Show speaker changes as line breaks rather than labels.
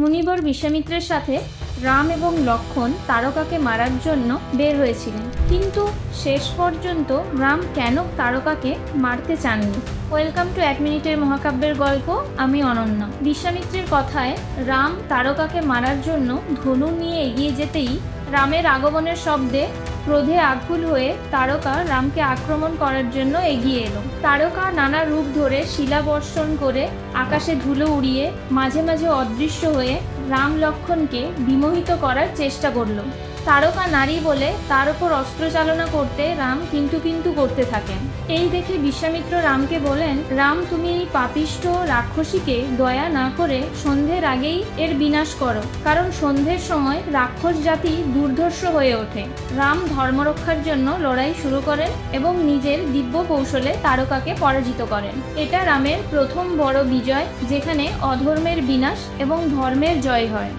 মুনিবর বিশ্বামিত্রের সাথে রাম এবং লক্ষ্মণ তারকাকে মারার জন্য বের হয়েছিলেন, কিন্তু শেষ পর্যন্ত রাম কেন তারকাকে মারতে চাননি। ওয়েলকাম টু 1 মিনিটের মহাকাব্যের গল্প। আমি অনন্যা। বিশ্বামিত্রের কথায় রাম তারকাকে মারার জন্য ধনু নিয়ে এগিয়ে যেতেই রামের আগমনের শব্দে ক্রোধে আকুল হয়ে তারকা রামকে আক্রমণ করার জন্য এগিয়ে এলো। তারকা নানা রূপ ধরে শিলাবর্ষণ করে আকাশে ধুলো উড়িয়ে মাঝে মাঝে অদৃশ্য হয়ে রাম লক্ষ্মণকে বিমোহিত করার চেষ্টা করল। তারকা নারী বলে তার ওপর অস্ত্র চালনা করতে রাম কিন্তু করতে থাকেন। এই দেখে বিশ্বামিত্র রামকে বলেন, রাম, তুমি এই পাপিষ্ঠ রাক্ষসীকে দয়া না করে সন্ধ্যের আগেই এর বিনাশ করো, কারণ সন্ধ্যের সময় রাক্ষস জাতি দুর্ধর্ষ হয়ে ওঠে। রাম ধর্মরক্ষার জন্য লড়াই শুরু করেন এবং নিজের দিব্য কৌশলে তারকাকে পরাজিত করেন। এটা রামের প্রথম বড় বিজয়, যেখানে অধর্মের বিনাশ এবং ধর্মের জয় হয়।